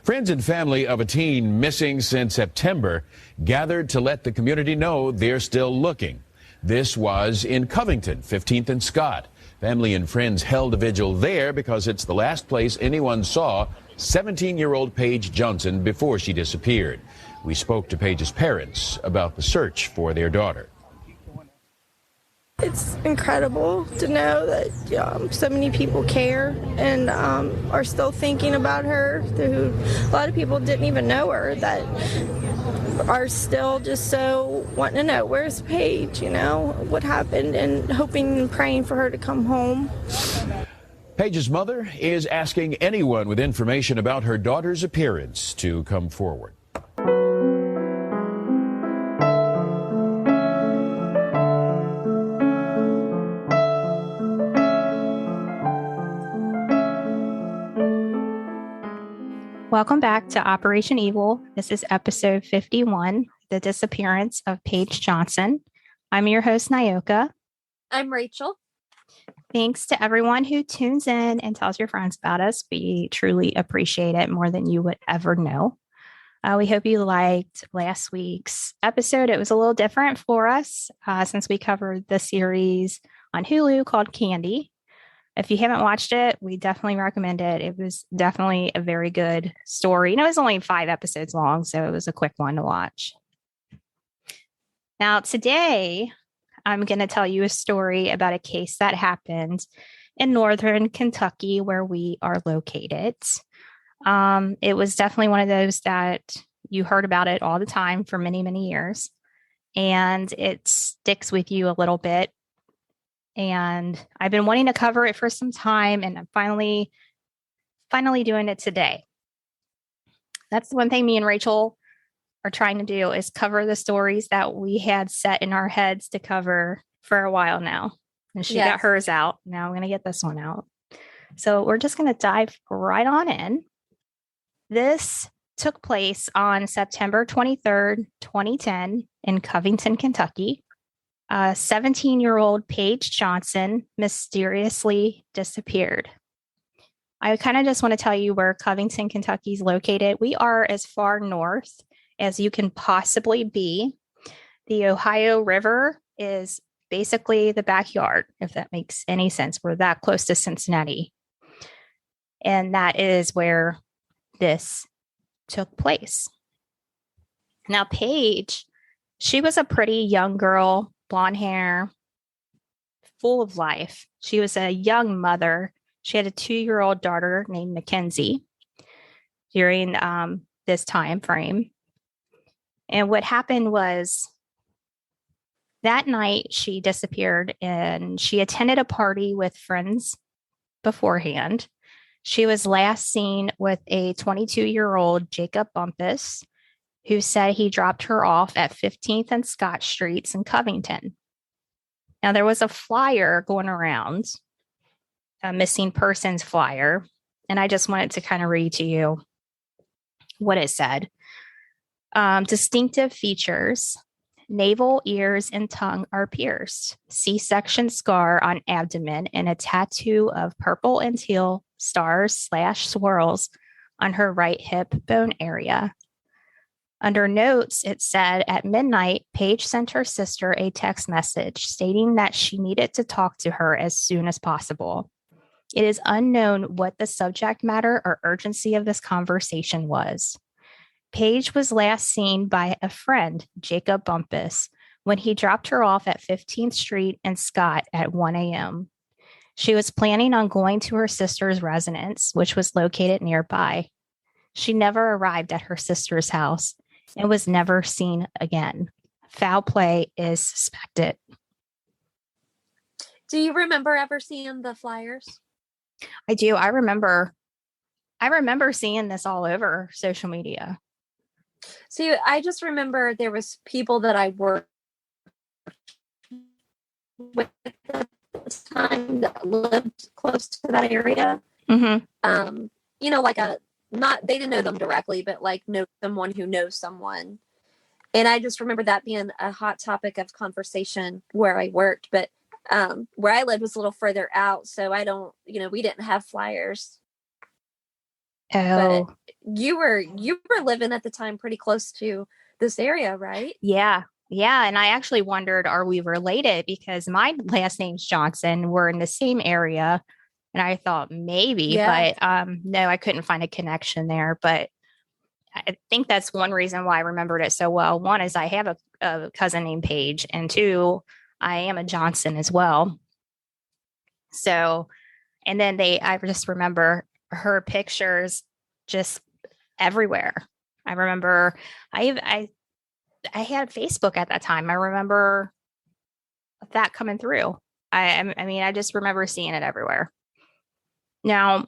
Friends and family of a teen missing since September gathered to let the community know they're still looking. This was in Covington, 15th and Scott. Family and friends held a vigil there because it's the last place anyone saw 17-year-old Paige Johnson before she disappeared. We spoke to Paige's parents about the search for their daughter. It's incredible to know that so many people care and are still thinking about her, who a lot of people didn't even know her, that are still just so wanting to know, where's Paige, what happened, and hoping and praying for her to come home. Paige's mother is asking anyone with information about her daughter's appearance to come forward. Welcome back to Operation Evil. This is episode 51, The Disappearance of Paige Johnson. I'm your host, Nyoka. I'm Rachel. Thanks to everyone who tunes in and tells your friends about us. We truly appreciate it more than you would ever know. We hope you liked last week's episode. It was a little different for us since we covered the series on Hulu called Candy. If you haven't watched it, we definitely recommend it. It was definitely a very good story. It was only 5 episodes long, so it was a quick one to watch. Now, today, I'm going to tell you a story about a case that happened in northern Kentucky, where we are located. It was definitely one of those that you heard about it all the time for many, many years, and it sticks with you a little bit. And I've been wanting to cover it for some time, and I'm finally doing it today. That's the one thing me and Rachel are trying to do, is cover the stories that we had set in our heads to cover for a while now. And she got hers out. Now I'm going to get this one out. So we're just going to dive right on in. This took place on September 23rd, 2010 in Covington, Kentucky. 17-year-old Paige Johnson mysteriously disappeared. I kind of just want to tell you where Covington, Kentucky is located. We are as far north as you can possibly be. The Ohio River is basically the backyard, if that makes any sense. We're that close to Cincinnati. And that is where this took place. Now, Paige, she was a pretty young girl, blonde hair, full of life. She was a young mother. She had a 2-year-old daughter named Mackenzie during this time frame. And what happened was that night she disappeared, and she attended a party with friends beforehand. She was last seen with a 22-year-old Jacob Bumpus, who said he dropped her off at 15th and Scott Streets in Covington. Now, there was a flyer going around, a missing persons flyer, and I just wanted to kind of read to you what it said. Distinctive features: navel, ears, and tongue are pierced. C-section scar on abdomen and a tattoo of purple and teal stars/swirls on her right hip bone area. Under notes, it said, at midnight, Paige sent her sister a text message stating that she needed to talk to her as soon as possible. It is unknown what the subject matter or urgency of this conversation was. Paige was last seen by a friend, Jacob Bumpus, when he dropped her off at 15th Street and Scott at 1 a.m. She was planning on going to her sister's residence, which was located nearby. She never arrived at her sister's house and was never seen again. Foul play is suspected. Do you remember ever seeing the flyers? I do. I remember seeing this all over social media. See, I just remember there was people that I worked with at the time that lived close to that area. Mm-hmm. They didn't know them directly, but know someone who knows someone. And I just remember that being a hot topic of conversation where I worked, but where I lived was a little further out. So we didn't have flyers. Oh, But you were living at the time pretty close to this area, right? yeah. Yeah. And I actually wondered, are we related? Because my last name's Johnson. We're in the same area. And I thought maybe, Yeah. but no, I couldn't find a connection there. But I think that's one reason why I remembered it so well. One is I have a cousin named Paige, and two, I am a Johnson as well. So, and then I just remember her pictures just everywhere. I remember I had Facebook at that time. I remember that coming through. I mean, I just remember seeing it everywhere. Now,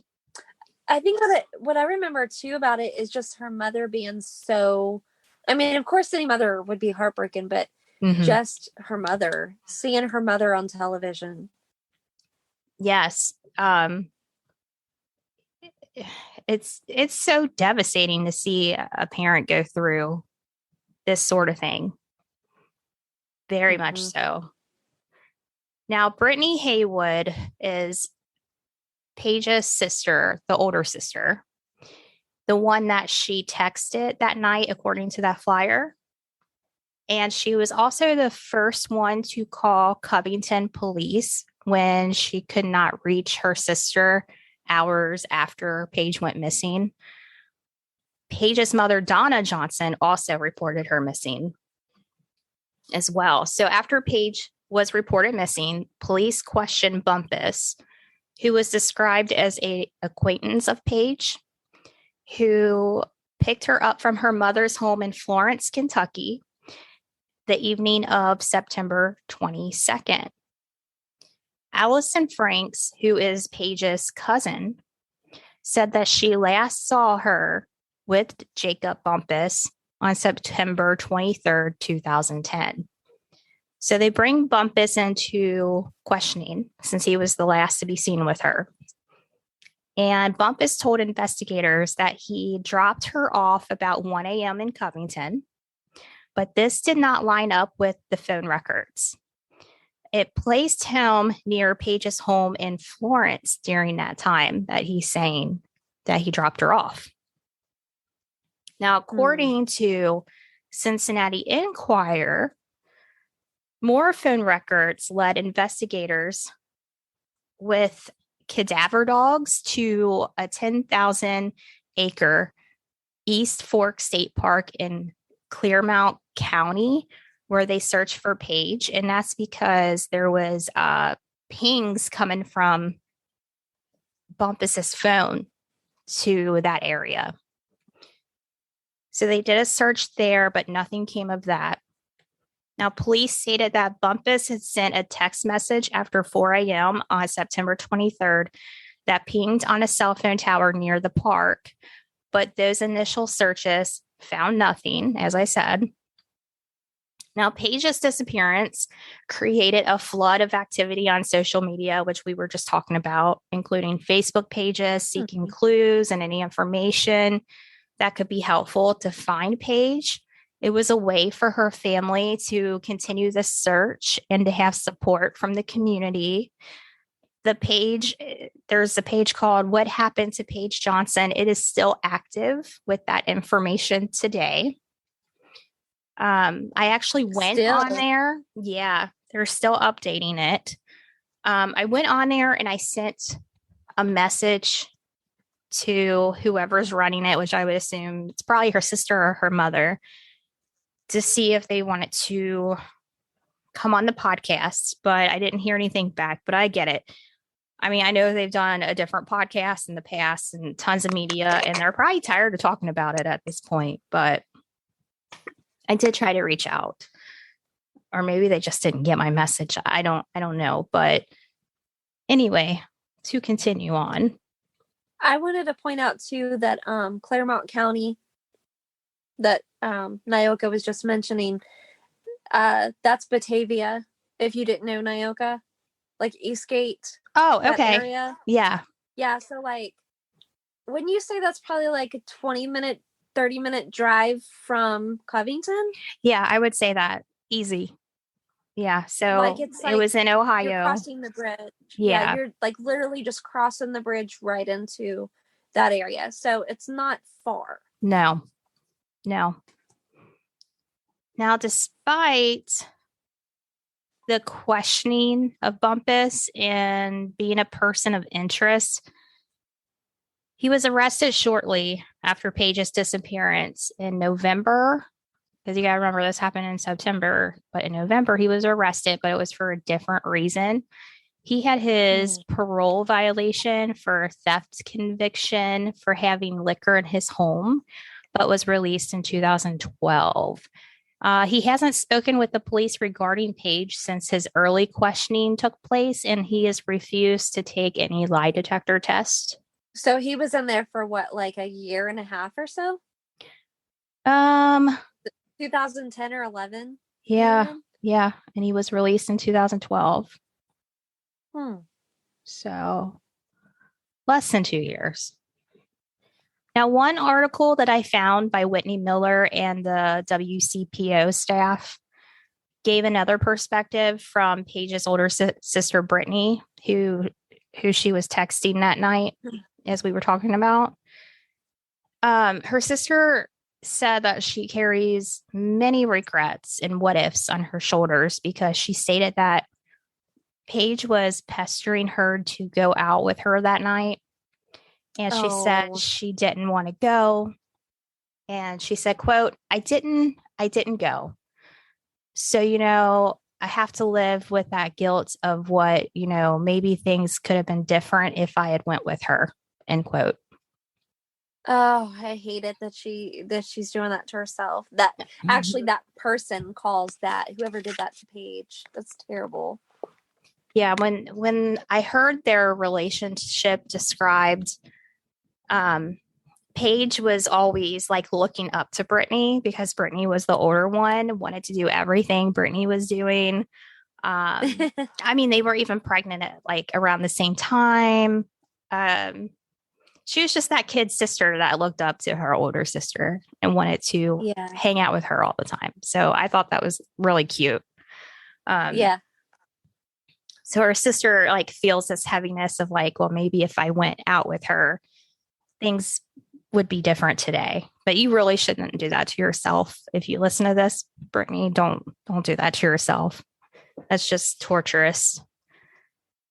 I think what I remember too about it is just her mother being so. I mean, of course, any mother would be heartbroken, but mhm, just her mother, seeing her mother on television. yes, it's so devastating to see a parent go through this sort of thing. Very much Mhm. so. Now, Brittany Haywood is Paige's sister, the older sister, the one that she texted that night, according to that flyer. And she was also the first one to call Covington police when she could not reach her sister hours after Paige went missing. Paige's mother, Donna Johnson, also reported her missing as well. So after Paige was reported missing, police questioned Bumpus, who was described as an acquaintance of Paige, who picked her up from her mother's home in Florence, Kentucky, the evening of September 22nd. Allison Franks, who is Paige's cousin, said that she last saw her with Jacob Bumpus on September 23rd, 2010. So they bring Bumpus into questioning since he was the last to be seen with her. And Bumpus told investigators that he dropped her off about 1 a.m. in Covington, but this did not line up with the phone records. It placed him near Paige's home in Florence during that time that he's saying that he dropped her off. Now, according to Cincinnati Enquirer, more phone records led investigators with cadaver dogs to a 10,000 acre East Fork State Park in Clearmount County, where they searched for Paige. And that's because there was pings coming from Bumpus's phone to that area. So they did a search there, but nothing came of that. Now, police stated that Bumpus had sent a text message after 4 a.m. on September 23rd that pinged on a cell phone tower near the park. But those initial searches found nothing, as I said. Now, Paige's disappearance created a flood of activity on social media, which we were just talking about, including Facebook pages seeking clues and any information that could be helpful to find Paige. It was a way for her family to continue the search and to have support from the community. There's a page called What Happened to Paige Johnson. It is still active with that information today. I actually went on there. Yeah, they're still updating it. I went on there and I sent a message to whoever's running it, which I would assume it's probably her sister or her mother, to see if they wanted to come on the podcast, but I didn't hear anything back, but I get it. I mean, I know they've done a different podcast in the past and tons of media, and they're probably tired of talking about it at this point, but I did try to reach out. Or maybe they just didn't get my message. I don't know. But anyway, to continue on. I wanted to point out too that Claremont County that Nyoka was just mentioning, that's Batavia, if you didn't know Nyoka. Like Eastgate. Oh, okay. Area. Yeah. Yeah, so like wouldn't you say that's probably like a 20-minute, 30-minute drive from Covington? Yeah, I would say that. Easy. Yeah, so like it's like it was in Ohio. You're crossing the bridge. Yeah. You're like literally just crossing the bridge right into that area. So it's not far. No. Now, despite the questioning of Bumpus and being a person of interest, he was arrested shortly after Paige's disappearance in November, because you got to remember this happened in September, but in November he was arrested, but it was for a different reason. He had his parole violation for theft conviction for having liquor in his home, but was released in 2012. He hasn't spoken with the police regarding Paige since his early questioning took place, and he has refused to take any lie detector test. So he was in there for what, like a year and a half or so? 2010 or 11? Yeah. And he was released in 2012. So less than 2 years. Now, one article that I found by Whitney Miller and the WCPO staff gave another perspective from Paige's older sister, Brittany, who she was texting that night, as we were talking about. Her sister said that she carries many regrets and what ifs on her shoulders because she stated that Paige was pestering her to go out with her that night. And she said she didn't want to go. And she said, quote, I didn't go. So, I have to live with that guilt of what, maybe things could have been different if I had went with her, end quote. Oh, I hate it that she's doing that to herself. That actually that person calls that, whoever did that to Paige. That's terrible. Yeah, when I heard their relationship described, Paige was always like looking up to Brittany because Brittany was the older one, wanted to do everything Brittany was doing. They were even pregnant at like around the same time. She was just that kid sister that looked up to her older sister and wanted to hang out with her all the time. So I thought that was really cute. So her sister like feels this heaviness of like, well, maybe if I went out with her, things would be different today. But you really shouldn't do that to yourself. If you listen to this, Brittany, don't do that to yourself. That's just torturous.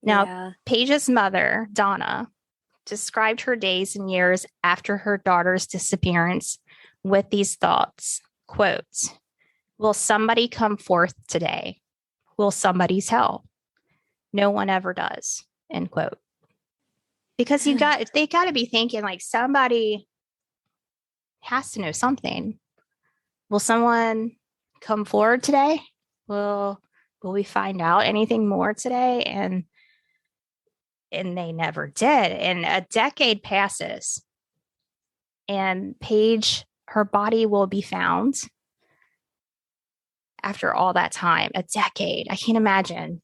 Now, Paige's mother, Donna, described her days and years after her daughter's disappearance with these thoughts, quote, will somebody come forth today? Will somebody tell? No one ever does, end quote. Because they got to be thinking like somebody has to know something. Will someone come forward today? Will we find out anything more today? And they never did. And a decade passes, and Paige, her body will be found after all that time. A decade. I can't imagine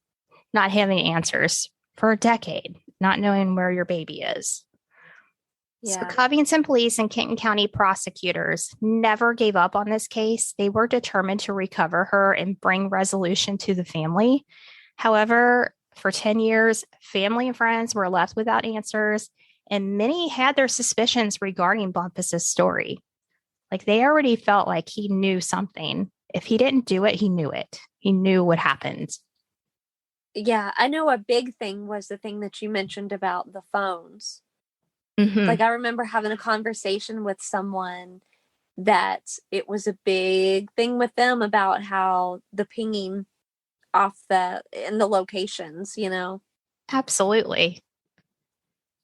not having answers for a decade, not knowing where your baby is. So Covington police and Kenton County prosecutors never gave up on this case. They were determined to recover her and bring resolution to the family. However, for 10 years, family and friends were left without answers, and many had their suspicions regarding Bumpus's story. Like they already felt like he knew something. If he didn't do it, he knew it. He knew what happened. Yeah, I know a big thing was the thing that you mentioned about the phones. Like I remember having a conversation with someone that it was a big thing with them about how the pinging off in the locations, Absolutely.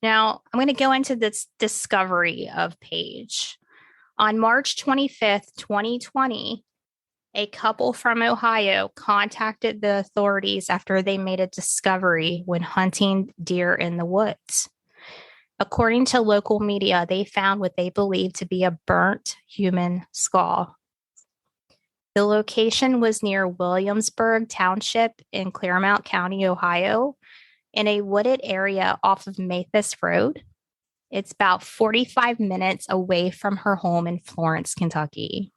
Now, I'm going to go into this discovery of Paige. On March 25th, 2020, a couple from Ohio contacted the authorities after they made a discovery when hunting deer in the woods. According to local media, they found what they believed to be a burnt human skull. The location was near Williamsburg Township in Claremont County, Ohio, in a wooded area off of Mathis Road. It's about 45 minutes away from her home in Florence, Kentucky.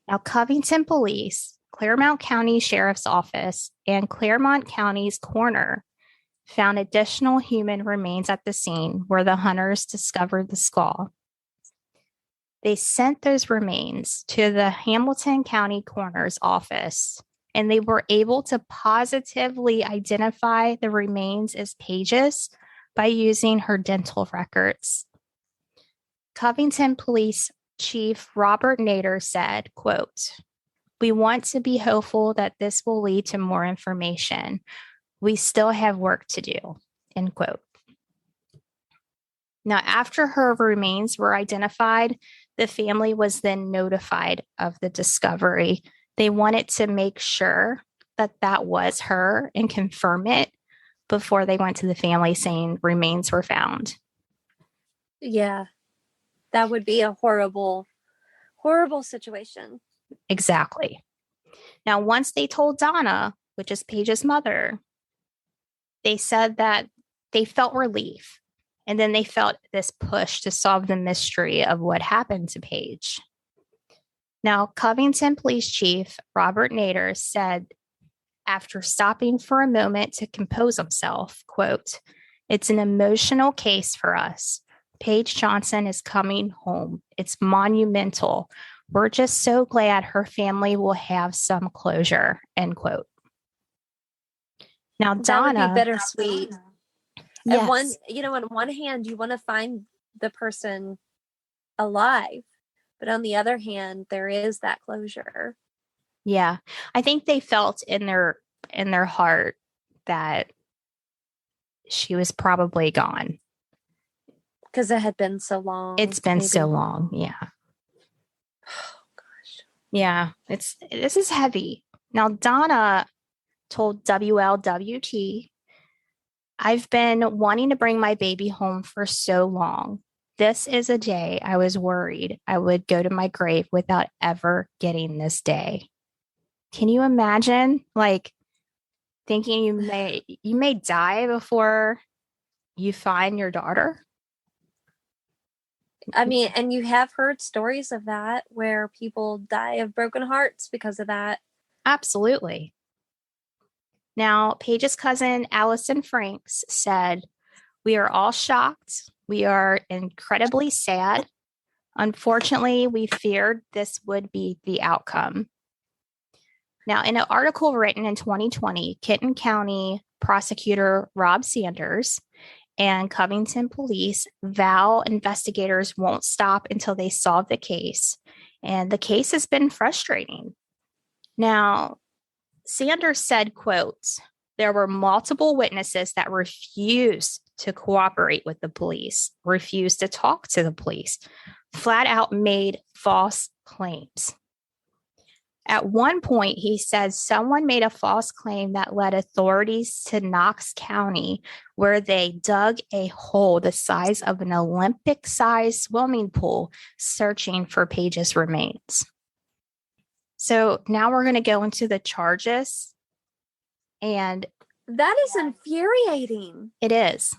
Now, Covington Police, Claremont County Sheriff's Office, and Claremont County's coroner found additional human remains at the scene where the hunters discovered the skull. They sent those remains to the Hamilton County Coroner's Office, and they were able to positively identify the remains as Paige's by using her dental records. Covington Police Chief Robert Nader said, quote, "We want to be hopeful that this will lead to more information. We still have work to do," end quote. Now, after her remains were identified, the family was then notified of the discovery. They wanted to make sure that that was her and confirm it before they went to the family saying remains were found. Yeah. That would be a horrible, horrible situation. Exactly. Now, once they told Donna, which is Paige's mother, they said that they felt relief. And then they felt this push to solve the mystery of what happened to Paige. Now, Covington Police Chief Robert Nader said, after stopping for a moment to compose himself, quote, "It's an emotional case for us. Paige Johnson is coming home. It's monumental. We're just so glad her family will have some closure," end quote. Now, That would Donna, be bittersweet. yes. On one hand, you want to find the person alive, but on the other hand, there is that closure. Yeah, I think they felt in their heart that she was probably gone. Because it had been so long. It's been so long, yeah. Oh gosh. Yeah, this is heavy. Now, Donna told WLWT, "I've been wanting to bring my baby home for so long. This is a day I was worried I would go to my grave without ever getting this day." Can you imagine, like, thinking you may die before you find your daughter? I mean, and you have heard stories of that where people die of broken hearts because of that. Absolutely. Now, Paige's cousin, Allison Franks, said, "We are all shocked. We are incredibly sad. Unfortunately, we feared this would be the outcome." Now, in an article written in 2020, Kenton County prosecutor Rob Sanders and Covington police vow investigators won't stop until they solve the case. And the case has been frustrating. Now, Sanders said, quote, "There were multiple witnesses that refused to cooperate with the police, refused to talk to the police, flat out made false claims." At one point, he says someone made a false claim that led authorities to Knox County, where they dug a hole the size of an Olympic-sized swimming pool, searching for Paige's remains. So now we're going to go into the charges. And that is infuriating. It is.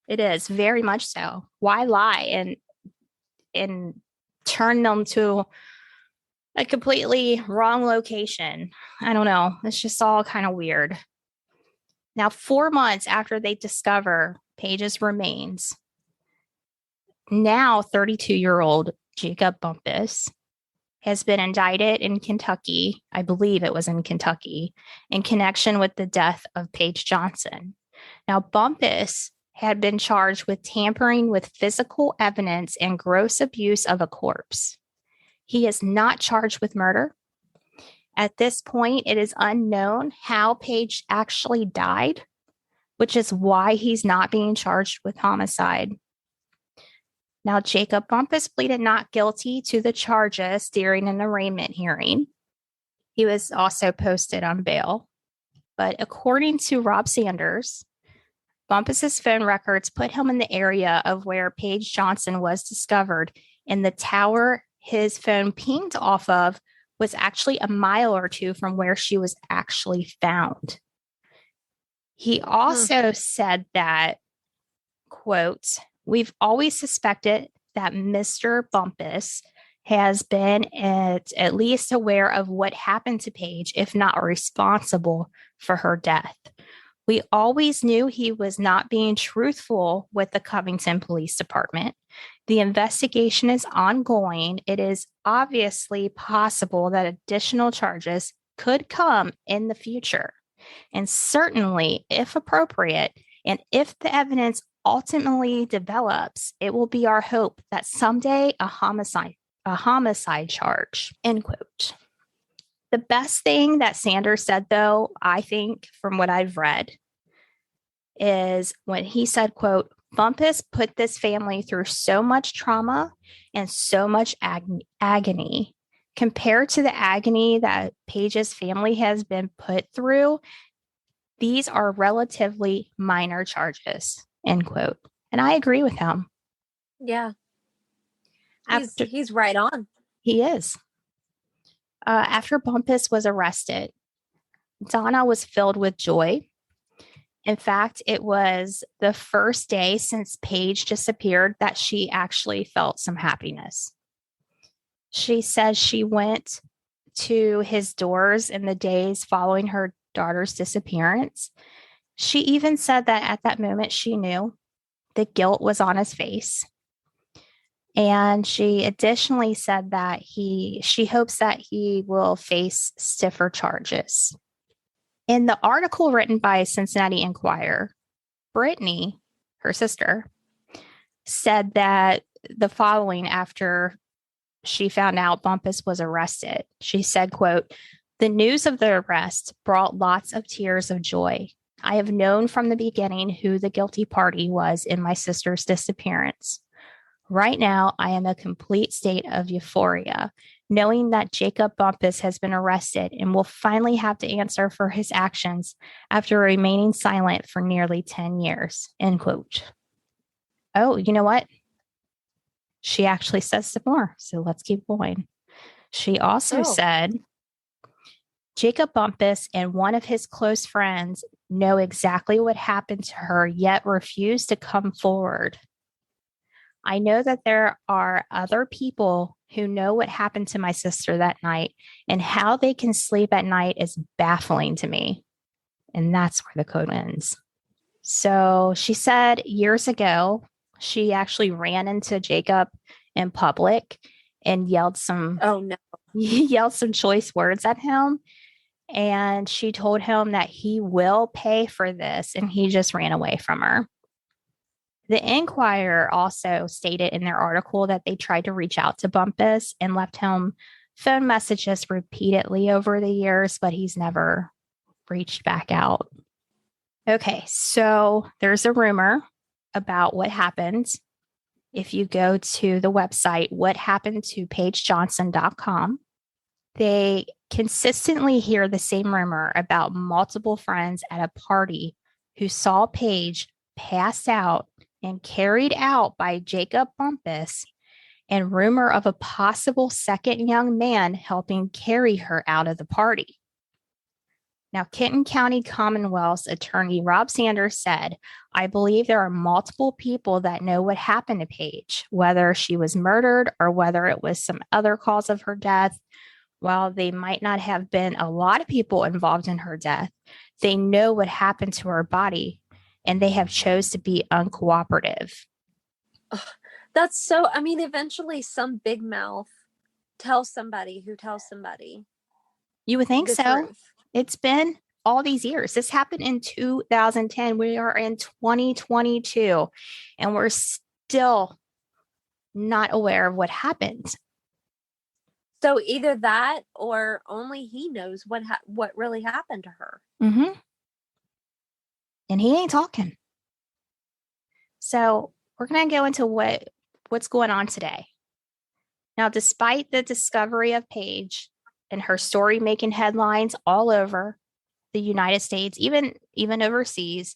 It is very much so. Why lie and turn them to a completely wrong location? I don't know. It's just all kind of weird. Now, 4 months after they discover Paige's remains, now 32-year-old Jacob Bumpus has been indicted in Kentucky. I believe it was in Kentucky, in connection with the death of Paige Johnson. Now, Bumpus had been charged with tampering with physical evidence and gross abuse of a corpse. He is not charged with murder. At this point, it is unknown how Paige actually died, which is why he's not being charged with homicide. Now, Jacob Bumpus pleaded not guilty to the charges during an arraignment hearing. He was also posted on bail. But according to Rob Sanders, Bumpus's phone records put him in the area of where Paige Johnson was discovered, and the tower his phone pinged off of was actually a mile or two from where she was actually found. He also said that, quote, "We've always suspected that Mr. Bumpus has been at least aware of what happened to Paige, if not responsible for her death. We always knew he was not being truthful with the Covington Police Department. The investigation is ongoing. It is obviously possible that additional charges could come in the future. And certainly, if appropriate, and if the evidence ultimately develops, it will be our hope that someday a homicide charge, end quote. The best thing that Sanders said, though, I think, from what I've read, is when he said, quote, Bumpus put this family through so much trauma and so much agony. Compared to the agony that Paige's family has been put through, these are relatively minor charges, end quote. And I agree with him. Yeah. He's right on. He is. After Bumpus was arrested, Donna was filled with joy. In fact, it was the first day since Paige disappeared that she actually felt some happiness. She says she went to his doors in the days following her daughter's disappearance. She even said that at that moment she knew the guilt was on his face. And she additionally said that she hopes that he will face stiffer charges. In the article written by Cincinnati Enquirer, Brittany, her sister, said that the following after she found out Bumpus was arrested. She said, quote, the news of the arrest brought lots of tears of joy. I have known from the beginning who the guilty party was in my sister's disappearance. Right now, I am in a complete state of euphoria, knowing that Jacob Bumpus has been arrested and will finally have to answer for his actions after remaining silent for nearly 10 years, end quote. Oh, you know what? She actually says some more, so let's keep going. She also said, Jacob Bumpus and one of his close friends know exactly what happened to her, yet refuse to come forward. I know that there are other people who know what happened to my sister that night, and how they can sleep at night is baffling to me. And that's where the quote ends. So she said years ago, she actually ran into Jacob in public and yelled some choice words at him. And she told him that he will pay for this, and he just ran away from her. The Enquirer also stated in their article that they tried to reach out to Bumpus and left him phone messages repeatedly over the years, but he's never reached back out. Okay, so there's a rumor about what happened. If you go to the website, whathappenedtopaigejohnson.com, they consistently hear the same rumor about multiple friends at a party who saw Paige pass out and carried out by Jacob Bumpus, and rumor of a possible second young man helping carry her out of the party. Now, Kenton County Commonwealth's attorney Rob Sanders said, I believe there are multiple people that know what happened to Paige, whether she was murdered or whether it was some other cause of her death. While they might not have been a lot of people involved in her death, they know what happened to her body, and they have chose to be uncooperative. That's so, eventually some big mouth tells somebody who tells somebody. You would think so. Truth. It's been all these years. This happened in 2010. We are in 2022, and we're still not aware of what happened. So either that or only he knows what really happened to her. Mm-hmm. And he ain't talking. So we're going to go into what's going on today. Now, despite the discovery of Paige and her story making headlines all over the United States, even overseas,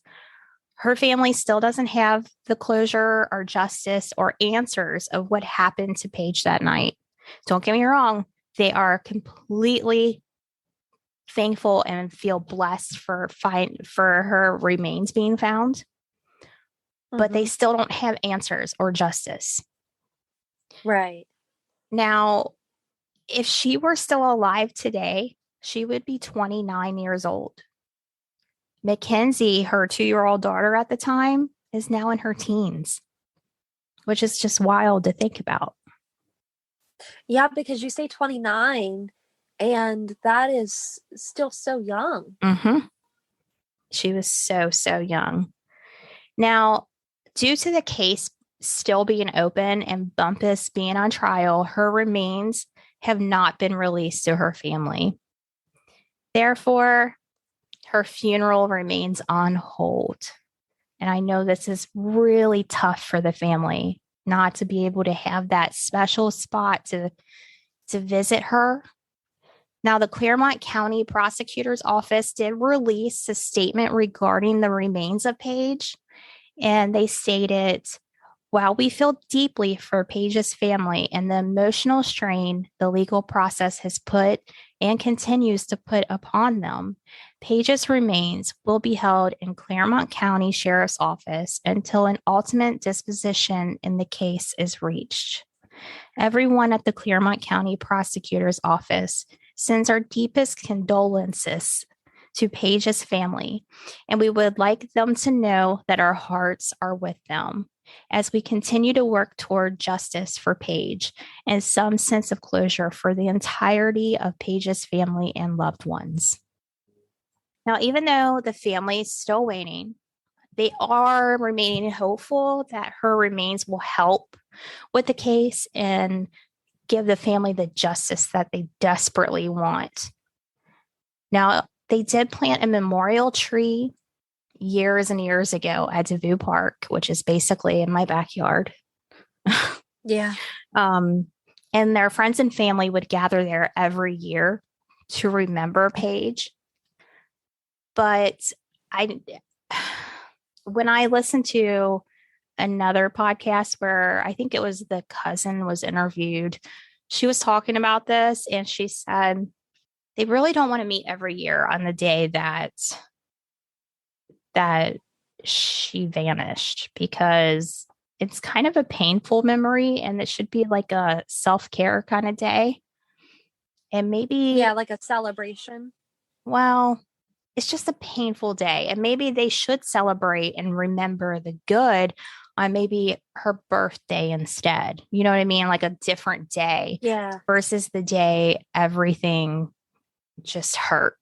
her family still doesn't have the closure or justice or answers of what happened to Paige that night. Don't get me wrong. They are completely thankful and feel blessed for her remains being found, but they still don't have answers or justice. Right. Now, if she were still alive today, she would be 29 years old. Mackenzie, her 2-year-old daughter at the time, is now in her teens, which is just wild to think about. Yeah, because you say 29, and that is still so young. Mm-hmm. She was so young. Now, due to the case still being open and Bumpus being on trial, her remains have not been released to her family. Therefore, her funeral remains on hold. And I know this is really tough for the family not to be able to have that special spot to visit her. Now, the Claremont County Prosecutor's Office did release a statement regarding the remains of Paige, and they stated, while we feel deeply for Paige's family and the emotional strain the legal process has put and continues to put upon them, Paige's remains will be held in Claremont County Sheriff's Office until an ultimate disposition in the case is reached. Everyone at the Claremont County Prosecutor's Office sends our deepest condolences to Paige's family, and we would like them to know that our hearts are with them as we continue to work toward justice for Paige and some sense of closure for the entirety of Paige's family and loved ones. Now, even though the family is still waiting, they are remaining hopeful that her remains will help with the case and give the family the justice that they desperately want. Now, they did plant a memorial tree years and years ago at Devou Park, which is basically in my backyard. Yeah. And their friends and family would gather there every year to remember Paige. But when I listened to another podcast where I think it was the cousin was interviewed, she was talking about this, and she said they really don't want to meet every year on the day that she vanished, because it's kind of a painful memory and it should be like a self-care kind of day. And maybe, like a celebration. Well, it's just a painful day, and maybe they should celebrate and remember the good on maybe her birthday instead. You know what I mean? Like a different day. Yeah. Versus the day everything just hurt.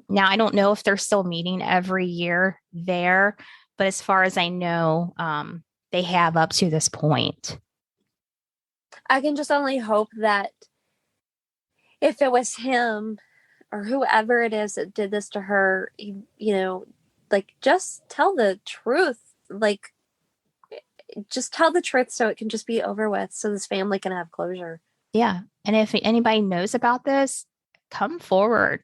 Now, I don't know if they're still meeting every year there, but as far as I know, they have up to this point. I can just only hope that if it was him or whoever it is that did this to her, just tell the truth. Just tell the truth so it can just be over with, so this family can have closure. Yeah. And if anybody knows about this, come forward.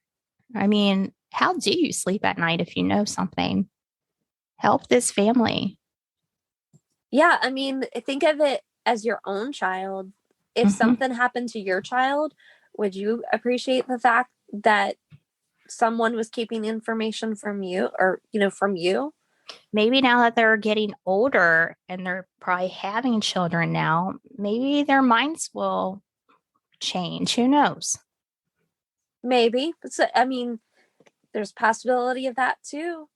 I mean, how do you sleep at night if you know something? Help this family. Yeah. I mean, think of it as your own child. If something happened to your child, would you appreciate the fact that someone was keeping information from you, or, from you? Maybe now that they're getting older and they're probably having children now, maybe their minds will change. Who knows? Maybe. I mean, there's possibility of that too.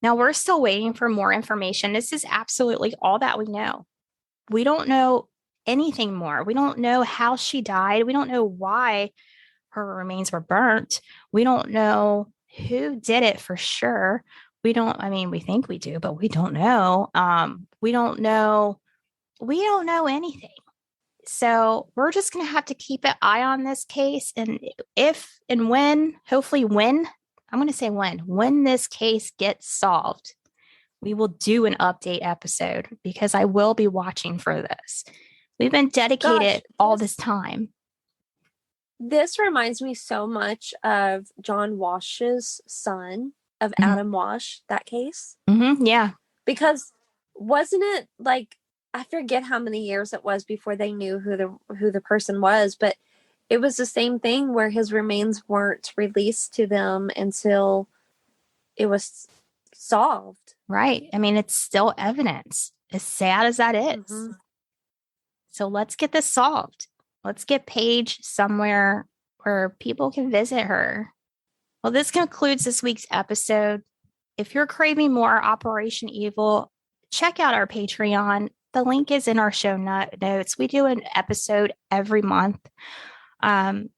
Now, we're still waiting for more information. This is absolutely all that we know. We don't know anything more. We don't know how she died. We don't know why her remains were burnt. We don't know who did it for sure. We think we do, but we don't know. We don't know anything. So we're just going to have to keep an eye on this case. And if and when, hopefully when, I'm going to say when this case gets solved, we will do an update episode, because I will be watching for this. We've been dedicated all this time. This reminds me so much of John Wash's son, of Adam Wash, that case. Yeah. Because wasn't it I forget how many years it was before they knew who the person was, but it was the same thing where his remains weren't released to them until it was solved. Right. I mean, it's still evidence, as sad as that is. So let's get this solved. Let's get Paige somewhere where people can visit her. Well, this concludes this week's episode. If you're craving more Operation Evil, check out our Patreon. The link is in our show notes. We do an episode every month, and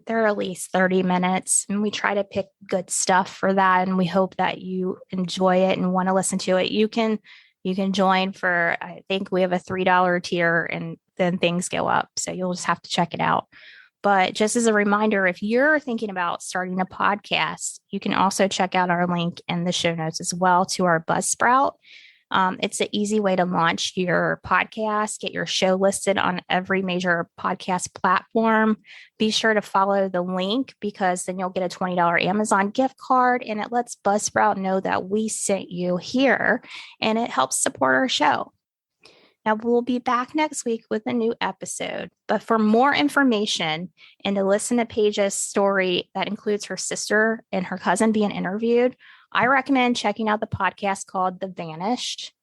they're at least 30 minutes, and we try to pick good stuff for that, and we hope that you enjoy it and want to listen to it. You can join for, I think we have a $3 tier, and then things go up, so you'll just have to check it out. But just as a reminder, if you're thinking about starting a podcast, you can also check out our link in the show notes as well to our Buzzsprout. It's an easy way to launch your podcast, get your show listed on every major podcast platform. Be sure to follow the link, because then you'll get a $20 Amazon gift card, and it lets Buzzsprout know that we sent you here, and it helps support our show. Now, we'll be back next week with a new episode. But for more information and to listen to Paige's story that includes her sister and her cousin being interviewed, I recommend checking out the podcast called The Vanished.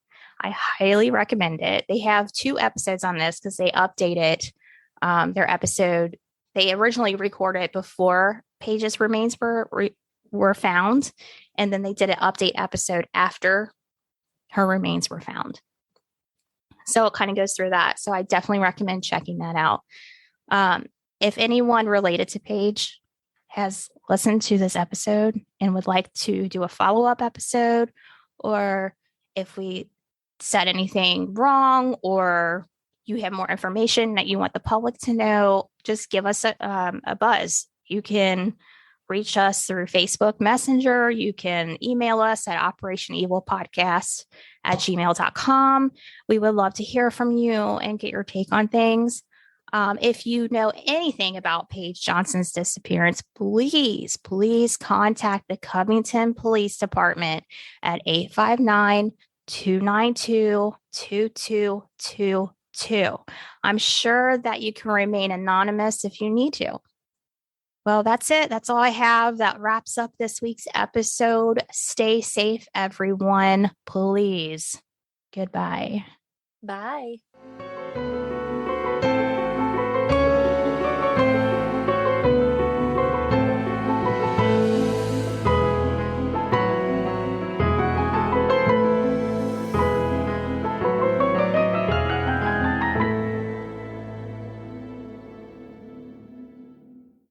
I highly recommend it. They have 2 episodes on this because they updated their episode. They originally recorded it before Paige's remains were found, and then they did an update episode after her remains were found. So it kind of goes through that. So I definitely recommend checking that out. If anyone related to Paige has listened to this episode and would like to do a follow-up episode, or if we said anything wrong, or you have more information that you want the public to know, just give us a buzz. You can reach us through Facebook Messenger. You can email us at operationevilpodcast@gmail.com. We would love to hear from you and get your take on things. If you know anything about Paige Johnson's disappearance, please contact the Covington Police Department at 859-292-2222. I'm sure that you can remain anonymous if you need to. Well, that's it. That's all I have. That wraps up this week's episode. Stay safe, everyone. Please. Goodbye. Bye.